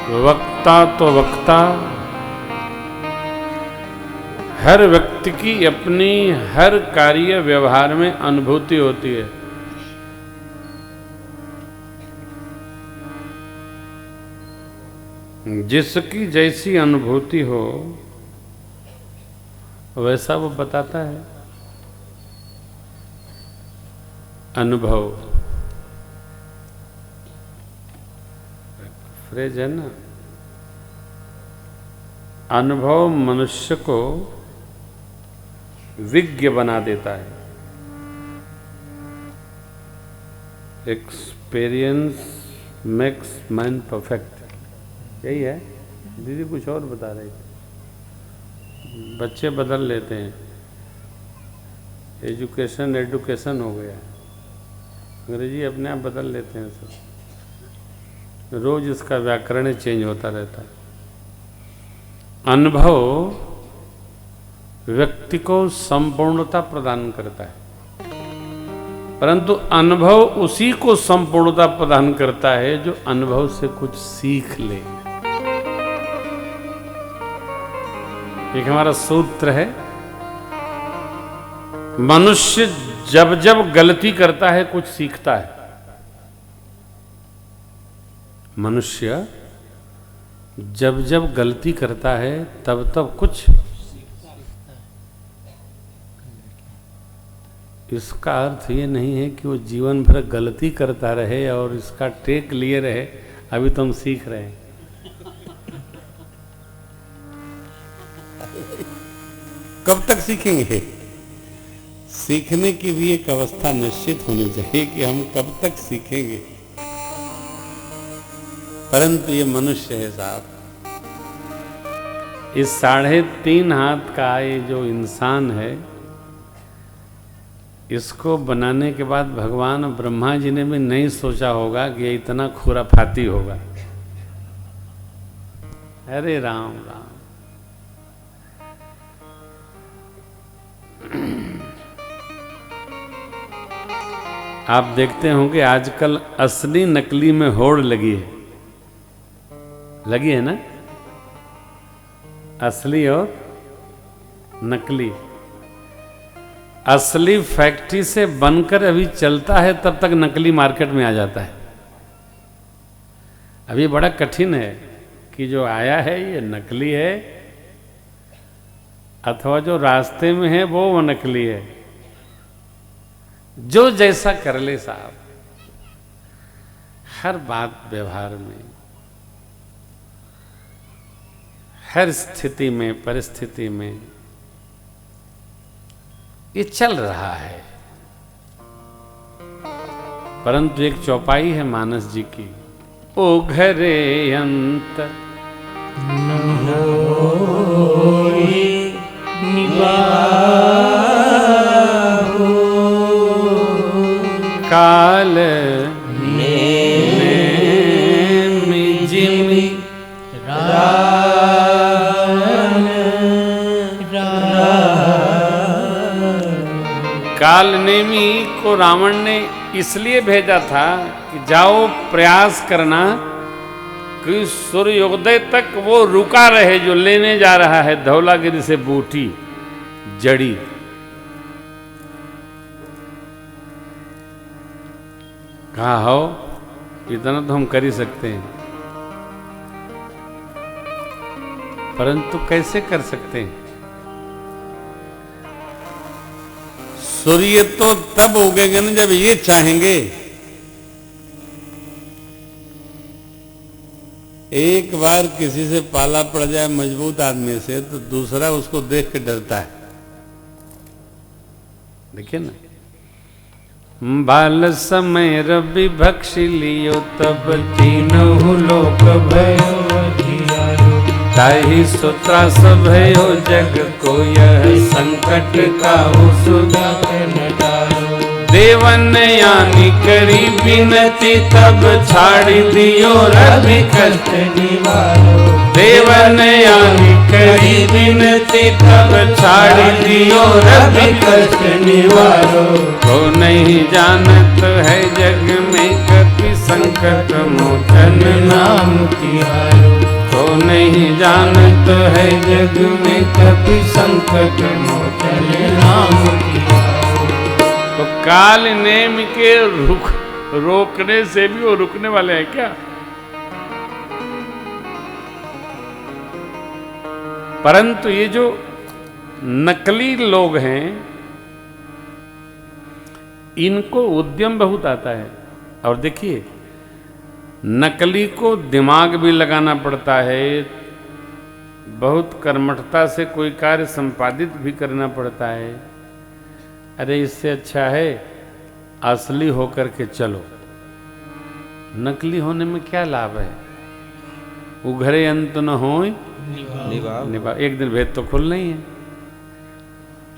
वक्ता तो वक्ता, हर व्यक्ति की अपनी हर कार्य व्यवहार में अनुभूति होती है। जिसकी जैसी अनुभूति हो वैसा वो बताता है। अनुभव फ्रेज है ना। अनुभव मनुष्य को विज्ञ बना देता है। एक्सपीरियंस मेक्स मैन परफेक्ट, यही है। दीदी कुछ और बता रही थी। बच्चे बदल लेते हैं, एजुकेशन हो गया है, अंग्रेजी अपने आप बदल लेते हैं सब। रोज इसका व्याकरण चेंज होता रहता है। अनुभव व्यक्ति को संपूर्णता प्रदान करता है, परंतु अनुभव उसी को संपूर्णता प्रदान करता है जो अनुभव से कुछ सीख ले। एक हमारा सूत्र है, मनुष्य जब जब गलती करता है कुछ सीखता है। मनुष्य जब जब गलती करता है तब तब कुछ, इसका अर्थ ये नहीं है कि वो जीवन भर गलती करता रहे और इसका टेक लिए रहे। अभी तो हम सीख रहे हैं। कब तक सीखेंगे? सीखने की भी एक अवस्था निश्चित होनी चाहिए कि हम कब तक सीखेंगे। परंतु ये मनुष्य है साहब, इस 3.5 हाथ का ये जो इंसान है, इसको बनाने के बाद भगवान ब्रह्मा जी ने भी नहीं सोचा होगा कि ये इतना खुराफाती होगा। अरे राम राम। आप देखते होंगे आजकल असली नकली में होड़ लगी है ना। असली और नकली। असली फैक्ट्री से बनकर अभी चलता है तब तक नकली मार्केट में आ जाता है। अभी बड़ा कठिन है कि जो आया है ये नकली है अथवा जो रास्ते में है वो नकली है। जो जैसा कर ले साहब, हर बात व्यवहार में, हर स्थिति में, परिस्थिति में ये चल रहा है। परंतु एक चौपाई है मानस जी की, ओ घरे अंत न होई निवाहो, काल जिमि काल नेमी को रावण ने इसलिए भेजा था कि जाओ प्रयास करना कि सूर्योदय तक वो रुका रहे जो लेने जा रहा है धौलागिरी से बूटी जड़ी। कहा हो इतना तो हम कर ही सकते हैं, परंतु कैसे कर सकते हैं? सूर्य तो तब उगेगा ना जब ये चाहेंगे। एक बार किसी से पाला पड़ जाए मजबूत आदमी से तो दूसरा उसको देख के डरता है। देखिए ना, बाल समय रवि भक्षी लियो तब तीनों लोक भयो ताहि सुत्रास भयो जग को यह संकट काहू सुधार डालो। देवन यानी करी विनती तब छाड़ दियो रवि कष्ट निवारो। देवन यानी करी विनती तब छाड़ दियो रवि कष्ट निवारो। को नहीं जानत है जग में कपि संकट मोचन नाम तिहारो। नहीं जानत है जग में कभी संकट मोचन राम की। तो काल नेम के रोकने से भी वो रुकने वाले हैं क्या? परंतु ये जो नकली लोग हैं इनको उद्यम बहुत आता है। और देखिए नकली को दिमाग भी लगाना पड़ता है, बहुत कर्मठता से कोई कार्य संपादित भी करना पड़ता है। अरे इससे अच्छा है असली होकर के चलो। नकली होने में क्या लाभ है? उघरे अंत न होय निभा, एक दिन भेद तो खुलना ही है।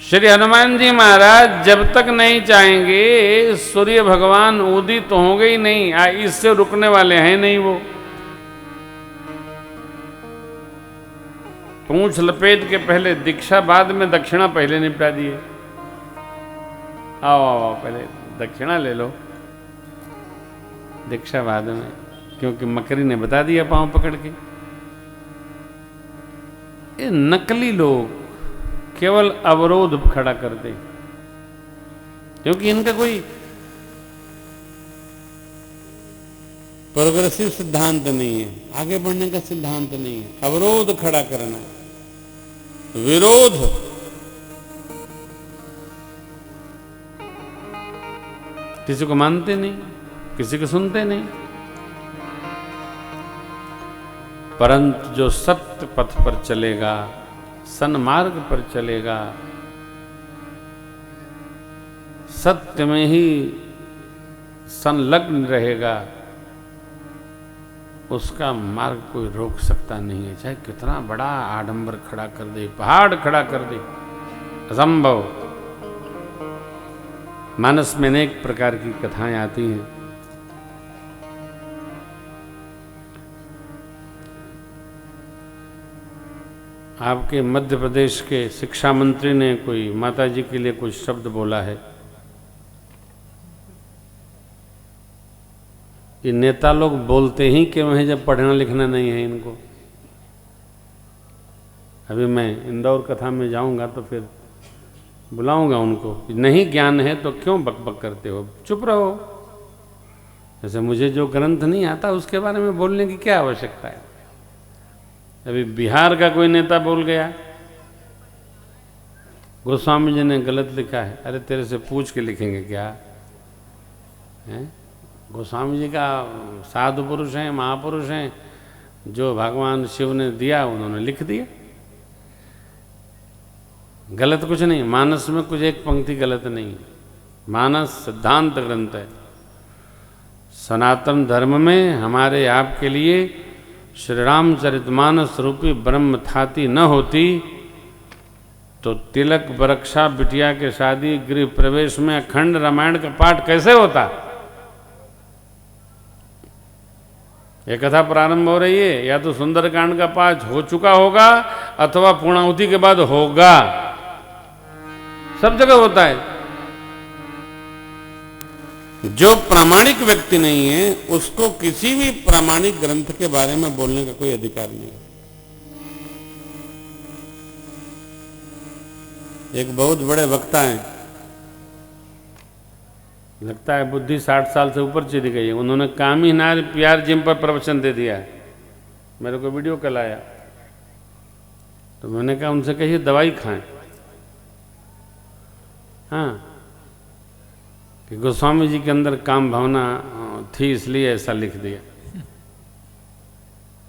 श्री हनुमान जी महाराज जब तक नहीं चाहेंगे सूर्य भगवान उदित तो होंगे ही नहीं, इससे रुकने वाले हैं नहीं। वो पूंछ लपेट के पहले दीक्षा, बाद में दक्षिणा पहले निपटा दिए। आओ आओ पहले दक्षिणा ले लो, दीक्षा बाद में, क्योंकि मकरी ने बता दिया पांव पकड़ के। ये नकली लोग केवल अवरोध खड़ा कर दे, क्योंकि इनका कोई प्रोग्रेसिव सिद्धांत नहीं है, आगे बढ़ने का सिद्धांत नहीं है। अवरोध खड़ा करना, विरोध। किसी को मानते नहीं, किसी को सुनते नहीं। परंतु जो सत्य पथ पर चलेगा, सन्मार्ग पर चलेगा, सत्य में ही संलग्न रहेगा, उसका मार्ग कोई रोक सकता नहीं है। चाहे कितना बड़ा आडंबर खड़ा कर दे, पहाड़ खड़ा कर दे, असंभव। मानस में अनेक प्रकार की कथाएं आती हैं। आपके मध्य प्रदेश के शिक्षा मंत्री ने कोई माता जी के लिए कुछ शब्द बोला है। ये नेता लोग बोलते ही क्यों हैं जब पढ़ना लिखना नहीं है इनको। अभी मैं इंदौर कथा में जाऊंगा तो फिर बुलाऊंगा उनको, नहीं ज्ञान है तो क्यों बकबक करते हो, चुप रहो। जैसे मुझे जो ग्रंथ नहीं आता उसके बारे में बोलने की क्या आवश्यकता है। अभी बिहार का कोई नेता बोल गया, गोस्वामी जी ने गलत लिखा है। अरे तेरे से पूछ के लिखेंगे क्या है? गोस्वामी जी का साधु पुरुष हैं, महापुरुष हैं, जो भगवान शिव ने दिया उन्होंने लिख दिया। गलत कुछ नहीं, मानस में कुछ एक पंक्ति गलत नहीं। मानस सिद्धांत ग्रंथ है। सनातन धर्म में हमारे आपके लिए श्री रामचरितमानस रूपी ब्रह्म थाती न होती तो तिलक बरक्षा बिटिया के शादी गृह प्रवेश में अखंड रामायण का पाठ कैसे होता। यह कथा प्रारंभ हो रही है, या तो सुंदरकांड का पाठ हो चुका होगा अथवा पूर्णाहुति के बाद होगा। सब जगह होता है। जो प्रामाणिक व्यक्ति नहीं है उसको किसी भी प्रामाणिक ग्रंथ के बारे में बोलने का कोई अधिकार नहीं। एक बहुत बड़े वक्ता हैं, लगता है बुद्धि 60 साल से ऊपर चली गई है। उन्होंने कामी नार प्यार जिम पर प्रवचन दे दिया है। मेरे को वीडियो कल आया तो मैंने कहा उनसे कहिए दवाई खाएं। हाँ, कि गोस्वामी जी के अंदर काम भावना थी इसलिए ऐसा लिख दिया।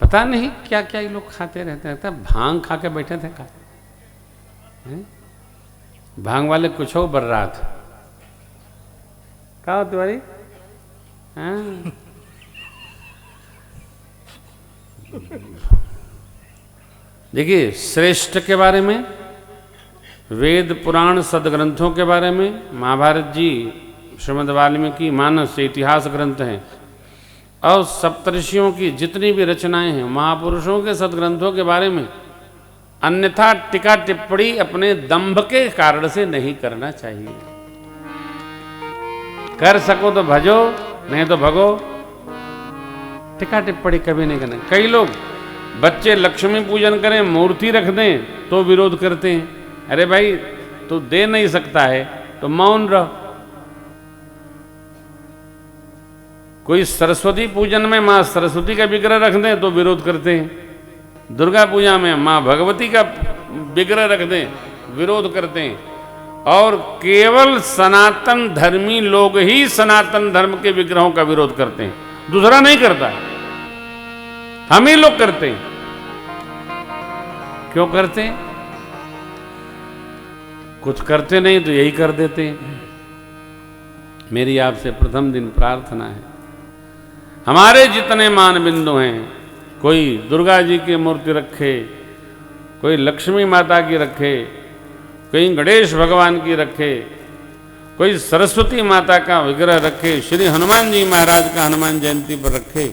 पता नहीं क्या क्या ये लोग खाते रहते हैं। भांग खा के बैठे थे का भांग वाले कुछ हो बर रहा था। क्या हो तुम्हारी? हाँ देखिए, श्रेष्ठ के बारे में, वेद पुराण सदग्रंथों के बारे में, महाभारत जी, श्रीमद् वाल्मीकि मानस इतिहास ग्रंथ हैं, और सप्तऋषियों की जितनी भी रचनाएं हैं, महापुरुषों के सदग्रंथों के बारे में अन्यथा टीका टिप्पणी अपने दंभ के कारण से नहीं करना चाहिए। कर सको तो भजो, नहीं तो भगो। टीका टिप्पणी कभी नहीं करना। कई लोग बच्चे लक्ष्मी पूजन करें, मूर्ति रख दें तो विरोध करते हैं। अरे भाई तू दे नहीं सकता है तो मौन रह। कोई सरस्वती पूजन में मां सरस्वती का विग्रह रख दें तो विरोध करते हैं। दुर्गा पूजा में मां भगवती का विग्रह रख दें, विरोध करते हैं। और केवल सनातन धर्मी लोग ही सनातन धर्म के विग्रहों का विरोध करते हैं, दूसरा नहीं करता है। हम ही लोग करते हैं। क्यों करते हैं? कुछ करते नहीं तो यही कर देते हैं। मेरी आपसे प्रथम दिन प्रार्थना है, हमारे जितने मान बिंदु हैं, कोई दुर्गा जी की मूर्ति रखे, कोई लक्ष्मी माता की रखे, कोई गणेश भगवान की रखे, कोई सरस्वती माता का विग्रह रखे, श्री हनुमान जी महाराज का हनुमान जयंती पर रखे,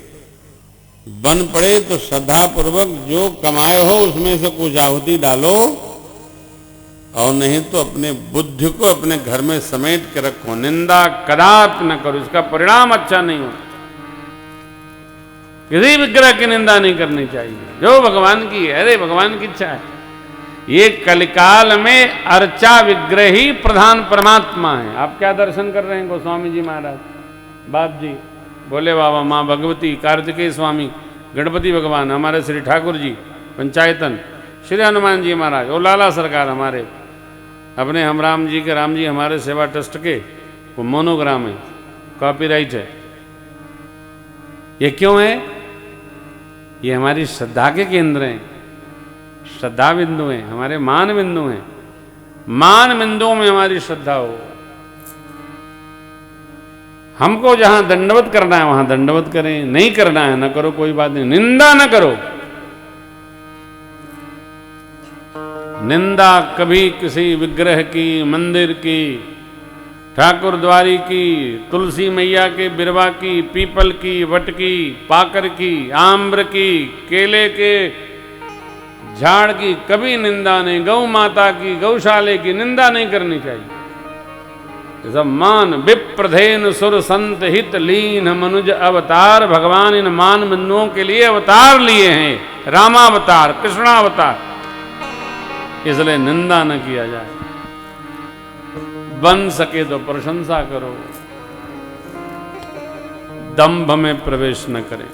बन पड़े तो श्रद्धा पूर्वक जो कमाए हो उसमें से कुछ आहुति डालो, और नहीं तो अपने बुद्धि को अपने घर में समेट के रखो। निंदा कदापि न करो, इसका परिणाम अच्छा नहीं हो। किसी विग्रह की निंदा नहीं करनी चाहिए, जो भगवान की है। अरे भगवान की इच्छा है। ये कलिकाल में अर्चा विग्रह ही प्रधान परमात्मा है। आप क्या दर्शन कर रहे हैं? गोस्वामी जी महाराज, बाप जी, भोले बाबा, माँ भगवती, कार्तिकेय स्वामी, गणपति भगवान, हमारे श्री ठाकुर जी, पंचायतन, श्री हनुमान जी महाराज, ओ लाला सरकार हमारे, अपने हम राम जी के राम जी हमारे सेवा ट्रस्ट के, वो मोनोग्राम है, कॉपीराइट है। ये क्यों है? ये हमारी श्रद्धा के केंद्र हैं, श्रद्धा बिंदु हैं, हमारे मान बिंदु हैं। मान बिंदुओं में हमारी श्रद्धा हो। हमको जहां दंडवत करना है वहां दंडवत करें, नहीं करना है न करो, कोई बात नहीं। निंदा न करो। निंदा कभी किसी विग्रह की, मंदिर की, ठाकुर द्वारी की, तुलसी मैया के बिरवा की, पीपल की, वट की, पाकर की, आम्र की, केले के झाड़ की कभी निंदा नहीं। गौ माता की, गौशाले की निंदा नहीं करनी चाहिए। सब मान विप्रधेन सुर संत हित लीन मनुज अवतार। भगवान इन मान बिंदुओं के लिए अवतार लिए हैं, रामावतार, कृष्णावतार, इसलिए निंदा न किया जाए। बन सके तो प्रशंसा करो, दंभ में प्रवेश न करें।